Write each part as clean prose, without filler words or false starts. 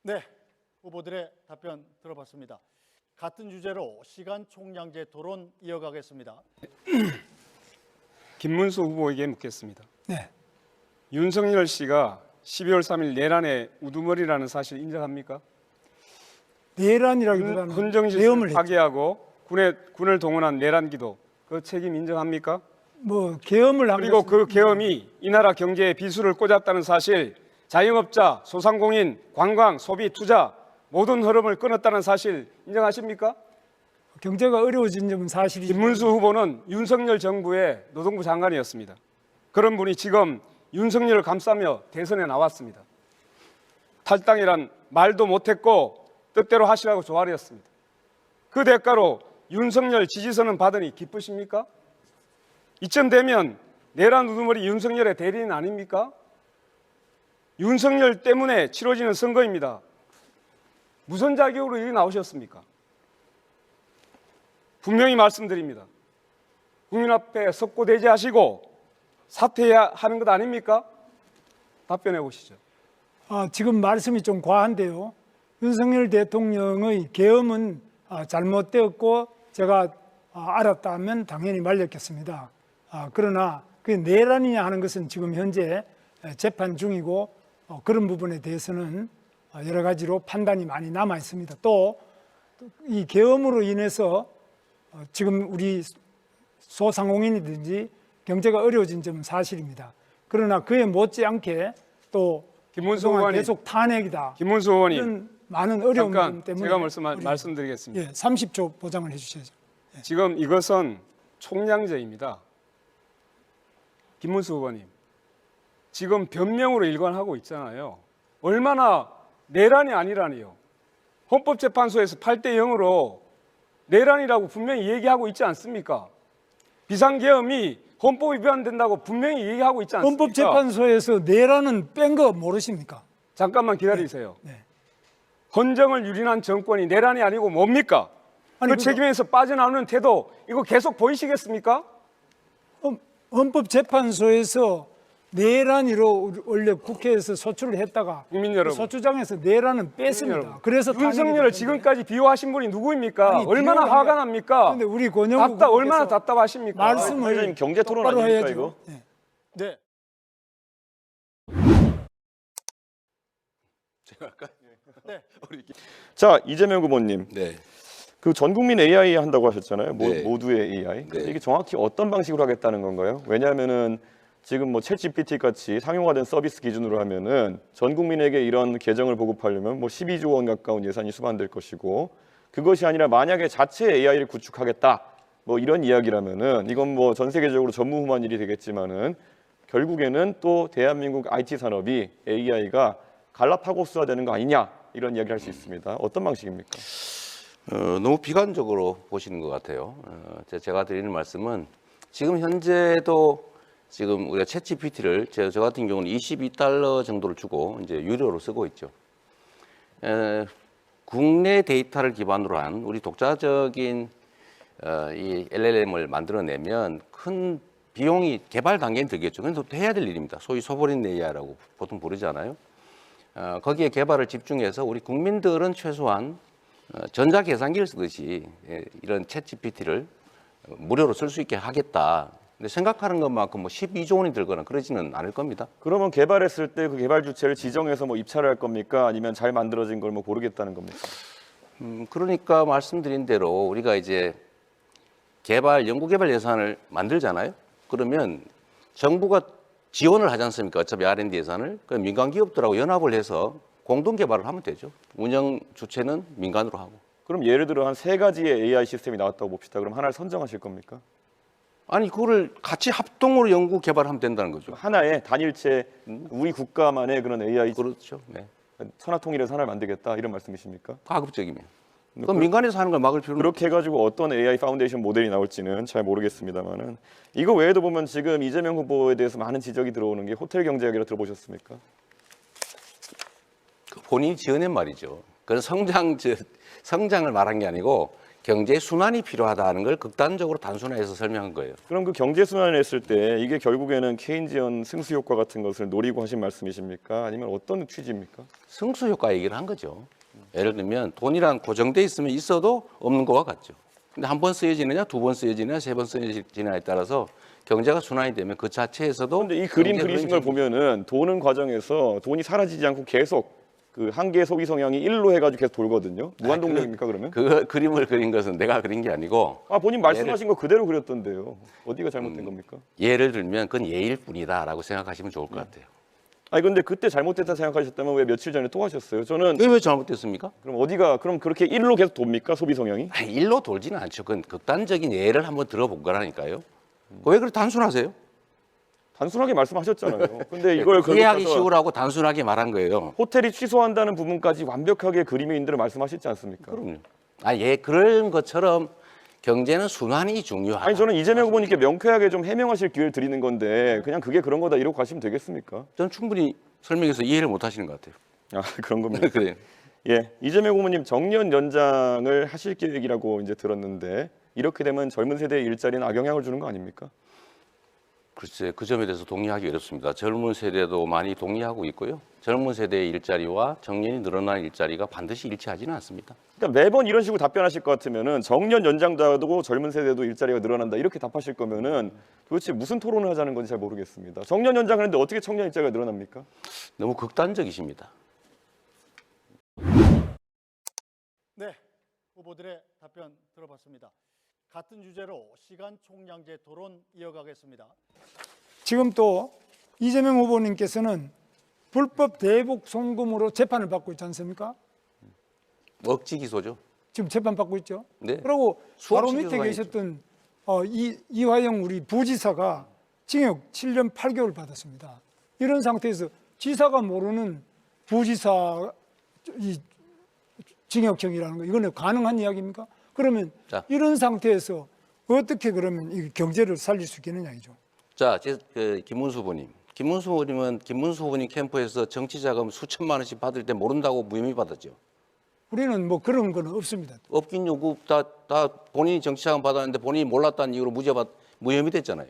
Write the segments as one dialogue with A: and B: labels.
A: 네, 후보들의 답변 들어봤습니다. 같은 주제로 시간 총량제 토론 이어가겠습니다.
B: 김문수 후보에게 묻겠습니다.
C: 네.
B: 윤석열 씨가 12월 3일 내란의 우두머리라는 사실 인정합니까?
C: 내란이라기보다는
B: 헌정
C: 계엄을
B: 질서를
C: 했죠.
B: 파괴하고 군을 동원한 내란 기도 그 책임 인정합니까?
C: 뭐 계엄을 한
B: 그리고
C: 것은
B: 그 계엄이 이 나라 경제에 비수를 꽂았다는 사실, 자영업자, 소상공인, 관광, 소비, 투자 모든 흐름을 끊었다는 사실 인정하십니까?
C: 경제가 어려워진 점은 사실이죠.
B: 김문수 후보는 윤석열 정부의 노동부 장관이었습니다. 그런 분이 지금 윤석열을 감싸며 대선에 나왔습니다. 탈당이란 말도 못했고 뜻대로 하시라고 조아렸습니다. 그 대가로 윤석열 지지선은 받으니 기쁘십니까? 이쯤 되면 내란 우두머리 윤석열의 대리인 아닙니까? 윤석열 때문에 치러지는 선거입니다. 무슨 자격으로 여기 나오셨습니까? 분명히 말씀드립니다. 국민 앞에 석고대죄하시고 사퇴해야 하는 것 아닙니까? 답변해 보시죠.
C: 지금 말씀이 좀 과한데요. 윤석열 대통령의 계엄은 잘못되었고 제가 알았다면 당연히 말렸겠습니다. 그러나 그게 내란이냐 하는 것은 지금 현재 재판 중이고 그런 부분에 대해서는 여러 가지로 판단이 많이 남아 있습니다. 또 이 계엄으로 인해서 지금 우리 소상공인이든지 경제가 어려워진 점은 사실입니다. 그러나 그에 못지않게 또
B: 김문수
C: 그동안
B: 의원님,
C: 계속 탄핵이다.
B: 김문수 의원님,
C: 이런 많은 어려움
B: 잠깐
C: 때문에
B: 제가 말씀드리겠습니다.
C: 30초 보장을 해주셔야죠.
B: 지금 이것은 총량제입니다. 김문수 의원님, 지금 변명으로 일관하고 있잖아요. 얼마나 내란이 아니라니요. 헌법재판소에서 8대 0으로 내란이라고 분명히 얘기하고 있지 않습니까? 비상계엄이 헌법 위반된다고 분명히 얘기하고 있지 않습니까?
C: 헌법재판소에서 내란은 뺀 거 모르십니까?
B: 잠깐만 기다리세요.
C: 네.
B: 헌정을 유린한 정권이 내란이 아니고 뭡니까?
C: 아니,
B: 그 책임에서 빠져나오는 태도 이거 계속 보이시겠습니까?
C: 헌법재판소에서 내란으로 원래 국회에서 소추를 했다가
B: 국민 여러분,
C: 소추장에서 내란은 뺐습니다.
B: 여러분,
C: 그래서
B: 윤석열을 지금까지 비호하신 분이 누구입니까?
C: 아니,
B: 얼마나
C: 비호가
B: 화가 납니까?
C: 그런데 우리 권영국
B: 얼마나
C: 후보께서
B: 답답하십니까?
C: 말씀을
D: 경제 토론
C: 똑바로
D: 아닙니까,
C: 해야죠.
D: 이거?
C: 네.
A: 네,
D: 제가 할까요?
A: 네.
D: 자, 이재명 후보님,
E: 네.
D: 그 전 국민 AI 한다고 하셨잖아요.
E: 네.
D: 모두의 AI.
E: 네.
D: 이게 정확히 어떤 방식으로 하겠다는 건가요? 왜냐하면은 지금 뭐 챗GPT 같이 상용화된 서비스 기준으로 하면은 전 국민에게 이런 계정을 보급하려면 뭐 12조 원 가까운 예산이 수반될 것이고, 그것이 아니라 만약에 자체 AI를 구축하겠다 뭐 이런 이야기라면은 이건 뭐 전 세계적으로 전무후무한 일이 되겠지만은 결국에는 또 대한민국 IT 산업이 AI가 갈라파고스화되는 거 아니냐 이런 이야기를 할 수 있습니다. 어떤 방식입니까?
E: 너무 비관적으로 보시는 것 같아요. 제가 드리는 말씀은 지금 현재도 지금 우리가 챗GPT를 저 같은 경우는 $22 정도를 주고 이제 유료로 쓰고 있죠. 국내 데이터를 기반으로 한 우리 독자적인 이 LLM을 만들어내면 큰 비용이 개발 단계는 들겠죠. 근데 또 해야 될 일입니다. 소위 소버린 AI라고 보통 부르잖아요. 거기에 개발을 집중해서 우리 국민들은 최소한 전자계산기를 쓰듯이 이런 챗GPT를 무료로 쓸 수 있게 하겠다. 근데 생각하는 것만큼 뭐 12조 원이 들거나 그러지는 않을 겁니다.
D: 그러면 개발했을 때 그 개발 주체를 지정해서 뭐 입찰을 할 겁니까? 아니면 잘 만들어진 걸 뭐 고르겠다는 겁니까?
E: 그러니까 말씀드린 대로 우리가 이제 연구개발 예산을 만들잖아요. 그러면 정부가 지원을 하지 않습니까? 어차피 R&D 예산을. 그럼 민간 기업들하고 연합을 해서 공동 개발을 하면 되죠. 운영 주체는 민간으로 하고.
D: 그럼 예를 들어 한 3가지의 AI 시스템이 나왔다고 봅시다. 그럼 하나를 선정하실 겁니까?
E: 아니 그거를 같이 합동으로 연구 개발하면 된다는 거죠.
D: 하나의 단일체 우리 국가만의 그런 AI
E: 그렇죠. 네.
D: 천하통일해서 하나를 만들겠다 이런 말씀이십니까?
E: 가급적이면. 그럼 민간에서 하는 걸 막을 필요는
D: 그렇게 해가지고 어떤 AI 파운데이션 모델이 나올지는 잘 모르겠습니다만은 이거 외에도 보면 지금 이재명 후보에 대해서 많은 지적이 들어오는 게 호텔 경제 이야기를 들어보셨습니까?
E: 본인이 지어낸 말이죠. 그건 성장을 말한 게 아니고 경제 순환이 필요하다는 걸 극단적으로 단순화해서 설명한 거예요.
D: 그럼 그 경제 순환을 했을 때 이게 결국에는 케인지언 승수 효과 같은 것을 노리고 하신 말씀이십니까? 아니면 어떤 취지입니까?
E: 승수 효과 얘기를 한 거죠. 예를 들면 돈이란 고정돼 있으면 있어도 없는 거와 같죠. 근데 한 번 쓰여지느냐, 두 번 쓰여지느냐, 세 번 쓰여지느냐에 따라서 경제가 순환이 되면 그 자체에서도.
D: 그런데 이 그림
E: 경제
D: 그리신 걸
E: 흐름이
D: 보면은 도는 과정에서 돈이 사라지지 않고 계속 그 한계 소비 성향이 1로 해가지고 계속 돌거든요. 무한 동력입니까 그러면?
E: 그 그림을 그린 것은 내가 그린 게 아니고
D: 아 본인 말씀하신 거 그대로 그렸던데요. 어디가 잘못된 겁니까?
E: 예를 들면 그건 예일 뿐이다라고 생각하시면 좋을 것 같아요.
D: 아니 근데 그때 잘못됐다 생각하셨다면 왜 며칠 전에 또 하셨어요? 저는
E: 이게 왜 잘못됐습니까?
D: 그럼 어디가 그럼 그렇게 1로 계속 돕니까 소비 성향이?
E: 아니, 일로 돌지는 않죠. 그건 극단적인 예를 한번 들어본 거라니까요. 왜 그렇게 단순하세요?
D: 단순하게 말씀하셨잖아요. 근데 이걸
E: 이해하기
D: 결국
E: 쉬우라고 단순하게 말한 거예요.
D: 호텔이 취소한다는 부분까지 완벽하게 그림의 인들을 말씀하시지 않습니까?
E: 그럼요. 그런 것처럼 경제는 순환이 중요하다.
D: 아니 저는 이재명 후보님께 명쾌하게 좀 해명하실 기회를 드리는 건데 그냥 그게 그런 거다 이러고 가시면 되겠습니까?
E: 저는 충분히 설명해서 이해를 못 하시는 것 같아요.
D: 아 그런 겁니다.
E: 그래요.
D: 예, 이재명 후보님 정년 연장을 하실 계획이라고 이제 들었는데 이렇게 되면 젊은 세대의 일자리는 악영향을 주는 거 아닙니까?
E: 글쎄 그 점에 대해서 동의하기 어렵습니다. 젊은 세대도 많이 동의하고 있고요. 젊은 세대의 일자리와 정년이 늘어난 일자리가 반드시 일치하지는 않습니다.
D: 그러니까 매번 이런 식으로 답변하실 것 같으면은 정년 연장도 하고 젊은 세대도 일자리가 늘어난다 이렇게 답하실 거면은 도대체 무슨 토론을 하자는 건지 잘 모르겠습니다. 정년 연장하는데 어떻게 청년 일자리가 늘어납니까?
E: 너무 극단적이십니다.
A: 네, 후보들의 답변 들어봤습니다. 같은 주제로 시간 총량제 토론 이어가겠습니다.
C: 지금 또 이재명 후보님께서는 불법 대북 송금으로 재판을 받고 있지 않습니까?
E: 억지 기소죠.
C: 지금 재판 받고 있죠.
E: 네.
C: 그리고 바로
E: 수없이
C: 밑에
E: 기소가
C: 계셨던 이화영 우리 부지사가 징역 7년 8개월 받았습니다. 이런 상태에서 지사가 모르는 부지사 이 징역형이라는 거 이거는 가능한 이야기입니까? 그러면
E: 자.
C: 이런 상태에서 어떻게 그러면 이 경제를 살릴 수 있겠느냐 이죠.
E: 자, 김문수 후보님. 김문수 후보님은 김문수 후보님 캠프에서 정치자금 수천만 원씩 받을 때 모른다고 무혐의 받았죠.
C: 우리는 뭐 그런 건 없습니다.
E: 없긴 요구 다 본인이 정치자금 받았는데 본인이 몰랐다는 이유로 무혐의 됐잖아요.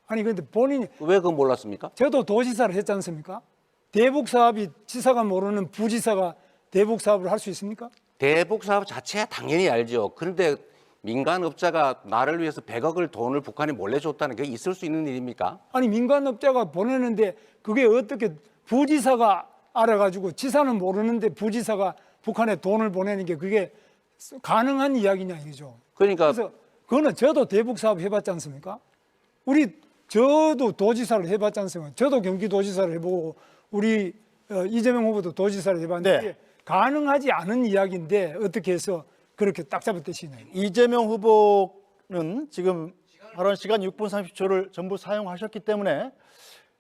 C: 아니 근데 본인이
E: 왜 그건 몰랐습니까?
C: 저도 도지사를 했지 않습니까? 대북 사업이 지사가 모르는 부지사가 대북 사업을 할 수 있습니까?
E: 대북 사업 자체야 당연히 알죠. 그런데 민간업자가 나를 위해서 100억을 돈을 북한에 몰래 줬다는 게 있을 수 있는 일입니까?
C: 아니 민간업자가 보내는데 그게 어떻게 부지사가 알아가지고 지사는 모르는데 부지사가 북한에 돈을 보내는 게 그게 가능한 이야기냐 이거죠.
E: 그러니까
C: 그래서 그거는 저도 대북 사업 해봤지 않습니까? 저도 도지사를 해봤지 않습니까? 저도 경기도지사를 해보고 우리 이재명 후보도 도지사를 해봤는데
A: 네.
C: 이게 가능하지 않은 이야기인데 어떻게 해서 그렇게 딱 잡아떼시냐.
A: 이재명 후보는 지금 발언 시간 6분 30초를 전부 사용하셨기 때문에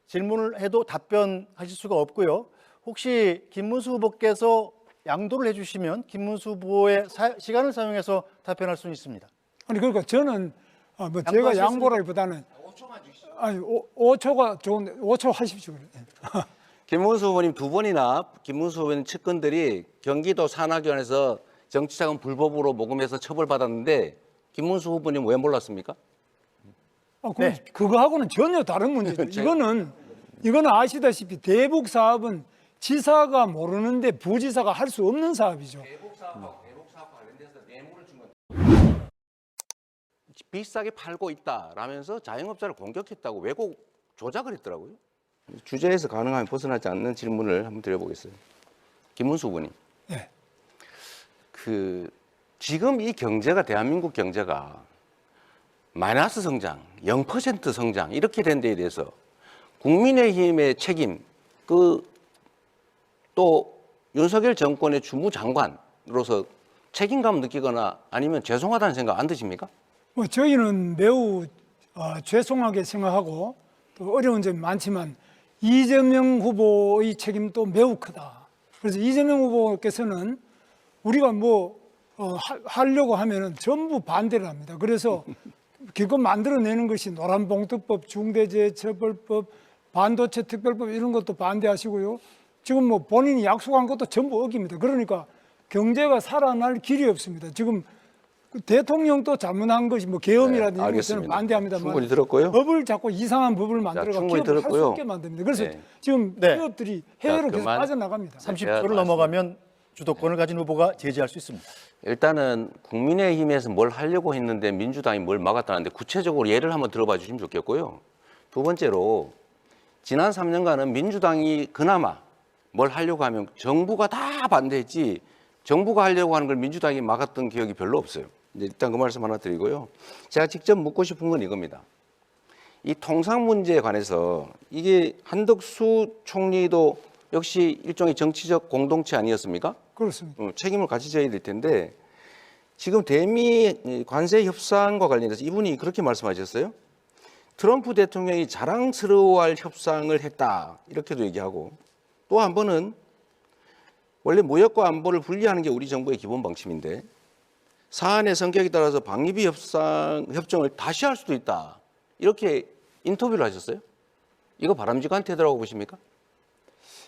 A: 질문을 해도 답변하실 수가 없고요. 혹시 김문수 후보께서 양도를 해주시면 김문수 후보의 시간을 사용해서 답변할 수는 있습니다.
C: 아니 그러니까 저는 뭐 제가
A: 양보하셨습니까?
C: 양보라기보다는 5초만 주시죠. 아니 5초가 좋은데 5초 하십시오. 그래.
E: 김문수 후보님 두 번이나 김문수 후보님 측근들이 경기도 산하교원에서 정치자금 불법으로 모금해서 처벌받았는데 김문수 후보님 왜 몰랐습니까?
A: 네.
C: 그거하고는 전혀 다른 문제죠. 이거는 아시다시피 대북 사업은 지사가 모르는데 부지사가 할 수 없는 사업이죠.
E: 대북 사업과 관련돼서 뇌물을 준 건 비싸게 팔고 있다라면서 자영업자를 공격했다고 왜곡 조작을 했더라고요. 주제에서 가능하면 벗어나지 않는 질문을 한번 드려보겠습니다. 김문수 후보님.
C: 네.
E: 지금 이 경제가 대한민국 경제가 마이너스 성장, 0% 성장 이렇게 된 데에 대해서 국민의힘의 책임, 또 윤석열 정권의 주무장관으로서 책임감 느끼거나 아니면 죄송하다는 생각 안 드십니까?
C: 뭐 저희는 매우 죄송하게 생각하고 또 어려운 점이 많지만 이재명 후보의 책임도 매우 크다. 그래서 이재명 후보께서는 우리가 하려고 하면은 전부 반대를 합니다. 그래서 기껏 만들어내는 것이 노란봉투법, 중대재해처벌법, 반도체 특별법 이런 것도 반대하시고요. 지금 본인이 약속한 것도 전부 어깁니다. 그러니까 경제가 살아날 길이 없습니다. 지금 그 대통령도 잘못한 것이 뭐 계엄이라든지
E: 네,
C: 이런 것은
E: 알겠습니다.
C: 반대합니다만
E: 충분히 들었고요.
C: 법을 자꾸 이상한 법을 만들어가
E: 충분히
C: 기업을 할 수
E: 들었고요.
C: 없게 만듭니다. 그래서
E: 네.
C: 지금
A: 네.
C: 기업들이 해외로 계속
E: 그만.
C: 빠져나갑니다.
A: 30초를 넘어가면 주도권을 가진 후보가 제지할 수 있습니다.
E: 일단은 국민의힘에서 뭘 하려고 했는데 민주당이 뭘 막았다는데 구체적으로 예를 한번 들어봐 주시면 좋겠고요. 두 번째로 지난 3년간은 민주당이 그나마 뭘 하려고 하면 정부가 다 반대했지 정부가 하려고 하는 걸 민주당이 막았던 기억이 별로 없어요. 이제 일단 그 말씀 하나 드리고요. 제가 직접 묻고 싶은 건 이겁니다. 이 통상 문제에 관해서 이게 한덕수 총리도 역시 일종의 정치적 공동체 아니었습니까?
C: 그렇습니다.
E: 책임을 같이 져야 될 텐데 지금 대미 관세 협상과 관련해서 이분이 그렇게 말씀하셨어요. 트럼프 대통령이 자랑스러워할 협상을 했다 이렇게도 얘기하고 또 한 번은 원래 무역과 안보를 분리하는 게 우리 정부의 기본 방침인데 사안의 성격에 따라서 방위비 협정을 다시 할 수도 있다 이렇게 인터뷰를 하셨어요. 이거 바람직한 태도라고 보십니까?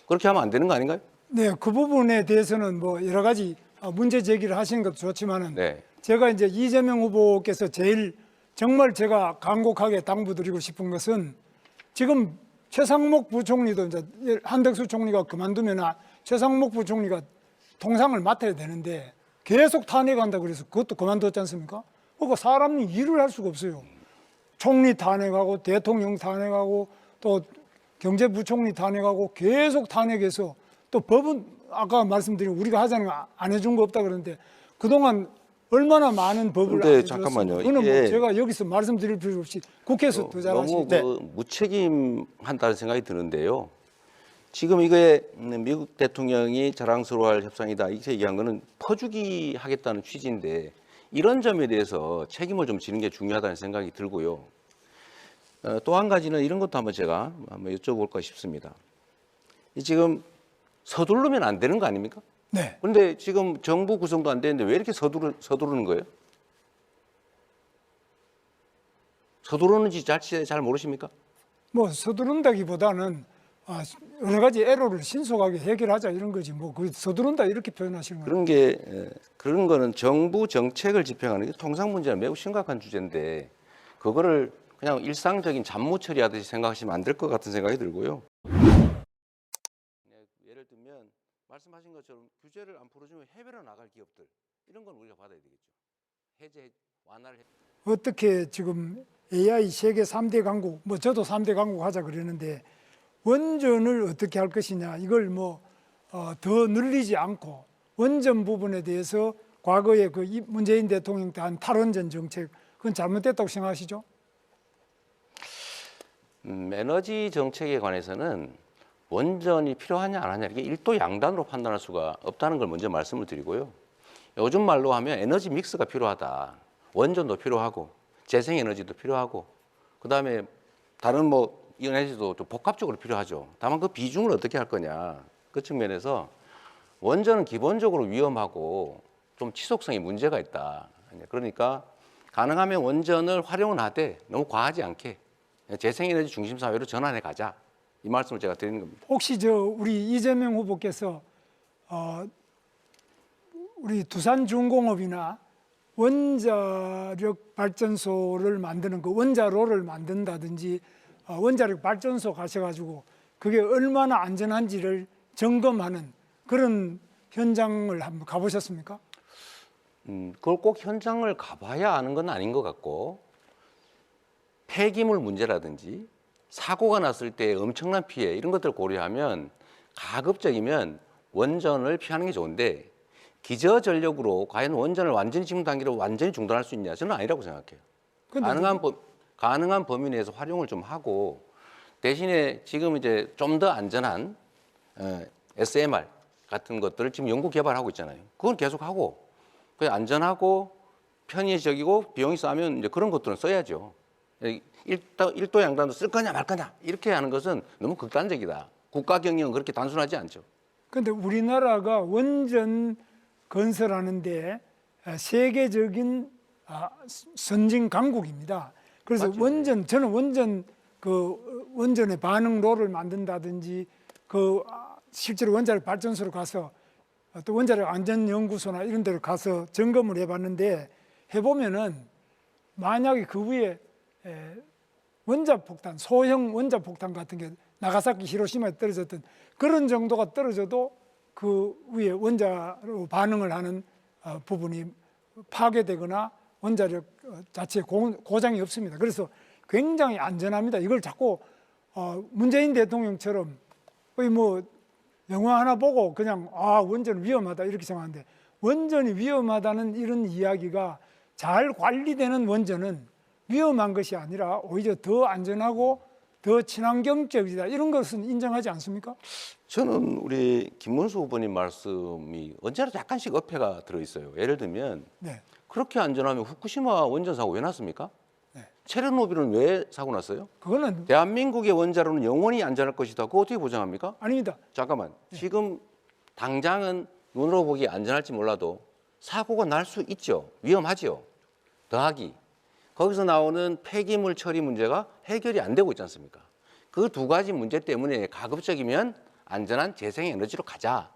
E: 그렇게 하면 안 되는 거 아닌가요?
C: 네, 그 부분에 대해서는 뭐 여러 가지 문제 제기를 하시는 것도 좋지만은
E: 네.
C: 제가 이제 이재명 후보께서 제일 정말 제가 간곡하게 당부드리고 싶은 것은 지금 최상목 부총리도 이제 한덕수 총리가 그만두면 최상목 부총리가 통상을 맡아야 되는데 계속 탄핵한다 그래서 그것도 그만뒀지 않습니까? 그러니까 사람이 일을 할 수가 없어요. 총리 탄핵하고 대통령 탄핵하고 또 경제부총리 탄핵하고 계속 탄핵해서 또 법은 아까 말씀드린 우리가 하자는 거 안 해준 거 없다 그러는데 그동안 얼마나 많은 법을
E: 근데
C: 안 해줬어요.
E: 잠깐만요.
C: 그거는 뭐
E: 이게
C: 제가 여기서 말씀드릴 필요 없이 국회에서 더
E: 너무
C: 잘하시죠.
E: 무책임한다는 생각이 드는데요. 지금 이게 미국 대통령이 자랑스러워할 협상이다 이렇게 얘기한 거는 퍼주기 하겠다는 취지인데 이런 점에 대해서 책임을 좀 지는 게 중요하다는 생각이 들고요. 또 한 가지는 이런 것도 한번 제가 한번 여쭤볼까 싶습니다. 지금 서두르면 안 되는 거 아닙니까?
C: 네.
E: 그런데 지금 정부 구성도 안 되는데 왜 이렇게 서두르는 거예요? 서두르는지 잘 모르십니까?
C: 뭐 서두른다기보다는 여러 가지 애로를 신속하게 해결하자 이런 거지 뭐 그 서두른다 이렇게 표현하시는 거예요.
E: 그런 거는 정부 정책을 집행하는 게 통상 문제는 매우 심각한 주제인데 그거를 그냥 일상적인 잡무 처리하듯이 생각하시면 안 될 것 같은 생각이 들고요. 예를 들면 말씀하신 것처럼 규제를 안 풀어주면 해외로 나갈 기업들 이런 건 우리가 받아야 되겠죠. 해제 완화를
C: 어떻게 지금 AI 세계 3대 강국, 뭐 저도 3대 강국 하자 그러는데 원전을 어떻게 할 것이냐 이걸 뭐 더 늘리지 않고 원전 부분에 대해서 과거에 그 문재인 대통령 때 한 탈원전 정책 그건 잘못됐다고 생각하시죠?
E: 에너지 정책에 관해서는 원전이 필요하냐 안 하냐 이게 일도 양단으로 판단할 수가 없다는 걸 먼저 말씀을 드리고요. 요즘 말로 하면 에너지 믹스가 필요하다. 원전도 필요하고 재생에너지도 필요하고 그다음에 다른 뭐 에너지도 좀 복합적으로 필요하죠. 다만 그 비중을 어떻게 할 거냐 그 측면에서 원전은 기본적으로 위험하고 좀 지속성에 문제가 있다. 그러니까 가능하면 원전을 활용은 하되 너무 과하지 않게 재생에너지 중심 사회로 전환해 가자. 이 말씀을 제가 드리는 겁니다.
C: 혹시 우리 이재명 후보께서 우리 두산중공업이나 원자력 발전소를 만드는 그 원자로를 만든다든지 원자력 발전소 가셔가지고 그게 얼마나 안전한지를 점검하는 그런 현장을 한번 가보셨습니까?
E: 그걸 꼭 현장을 가봐야 아는 건 아닌 것 같고 폐기물 문제라든지 사고가 났을 때 엄청난 피해 이런 것들을 고려하면 가급적이면 원전을 피하는 게 좋은데 기저전력으로 과연 원전을 완전히 지금 단계로 완전히 중단할 수 있냐? 저는 아니라고 생각해요. 가능한 범위 내에서 활용을 좀 하고 대신에 지금 이제 좀 더 안전한 SMR 같은 것들을 지금 연구 개발하고 있잖아요. 그건 계속 하고 그냥 안전하고 편의적이고 비용이 싸면 이제 그런 것들은 써야죠. 일도 양단도 쓸 거냐 말 거냐 이렇게 하는 것은 너무 극단적이다. 국가 경영은 그렇게 단순하지 않죠.
C: 그런데 우리나라가 원전 건설하는데 세계적인 선진 강국입니다. 그래서
E: 맞죠.
C: 저는 원전의 반응로를 만든다든지 실제로 원자력 발전소로 가서 또 원자력 안전연구소나 이런 데로 가서 점검을 해봤는데 해보면은 만약에 그 위에 원자폭탄, 소형 원자폭탄 같은 게 나가사키, 히로시마에 떨어졌던 그런 정도가 떨어져도 그 위에 원자로 반응을 하는 부분이 파괴되거나 원자력 자체에 고장이 없습니다. 그래서 굉장히 안전합니다. 이걸 자꾸 문재인 대통령처럼 거의 뭐 영화 하나 보고 그냥 원전은 위험하다 이렇게 생각하는데, 원전이 위험하다는 이런 이야기가 잘 관리되는 원전은 위험한 것이 아니라 오히려 더 안전하고 더 친환경적이다, 이런 것은 인정하지 않습니까?
E: 저는 우리 김문수 후보님 말씀이 언제나 약간씩 어폐가 들어있어요. 예를 들면
C: 네.
E: 그렇게 안전하면 후쿠시마 원전 사고 왜 났습니까?
C: 네.
E: 체르노빌은 왜 사고 났어요?
C: 그거는
E: 대한민국의 원자로는 영원히 안전할 것이다. 그거 어떻게 보장합니까?
C: 아닙니다.
E: 잠깐만. 지금 당장은 눈으로 보기 안전할지 몰라도 사고가 날 수 있죠. 위험하죠. 더하기 거기서 나오는 폐기물 처리 문제가 해결이 안 되고 있지 않습니까? 그 두 가지 문제 때문에 가급적이면 안전한 재생에너지로 가자.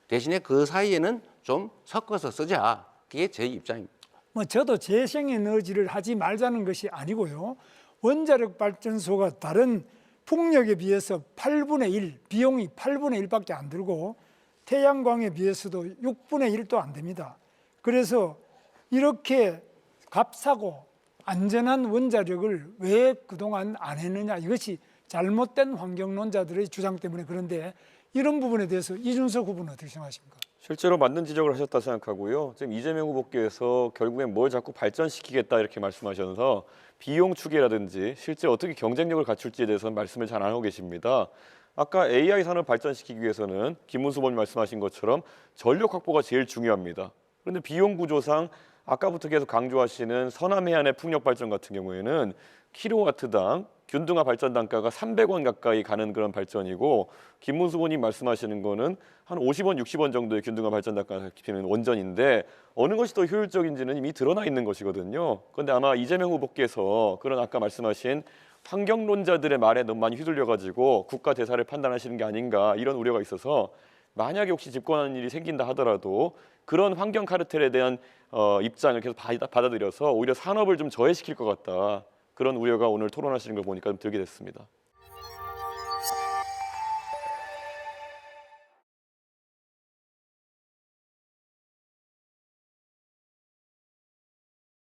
E: 대신에 그 사이에는 좀 섞어서 쓰자. 그게 제 입장입니다.
C: 뭐 저도 재생에너지를 하지 말자는 것이 아니고요. 원자력 발전소가 다른 풍력에 비해서 8분의 1, 비용이 8분의 1밖에 안 들고 태양광에 비해서도 6분의 1도 안 됩니다. 그래서 이렇게 값싸고 안전한 원자력을 왜 그동안 안 했느냐, 이것이 잘못된 환경론자들의 주장 때문에 그런데, 이런 부분에 대해서 이준석 후보는 어떻게 생각하십니까?
D: 실제로 맞는 지적을 하셨다 생각하고요. 지금 이재명 후보께서 결국엔 뭘 자꾸 발전시키겠다 이렇게 말씀하셔서 비용 추계라든지 실제 어떻게 경쟁력을 갖출지에 대해서는 말씀을 잘 안 하고 계십니다. 아까 AI 산업 발전시키기 위해서는 김문수 후보님 말씀하신 것처럼 전력 확보가 제일 중요합니다. 그런데 비용 구조상 아까부터 계속 강조하시는 서남 해안의 풍력 발전 같은 경우에는 킬로와트당 균등화 발전 단가가 300원 가까이 가는 그런 발전이고, 김문수 후보님 말씀하시는 거는 한 50원, 60원 정도의 균등화 발전 단가가 잡히는 원전인데 어느 것이 더 효율적인지는 이미 드러나 있는 것이거든요. 그런데 아마 이재명 후보께서 그런 아까 말씀하신 환경론자들의 말에 너무 많이 휘둘려가지고 국가 대사를 판단하시는 게 아닌가, 이런 우려가 있어서 만약에 혹시 집권하는 일이 생긴다 하더라도 그런 환경 카르텔에 대한 입장을 계속 받아들여서 오히려 산업을 좀 저해시킬 것 같다, 그런 우려가 오늘 토론하시는 걸 보니까 좀 들게 됐습니다.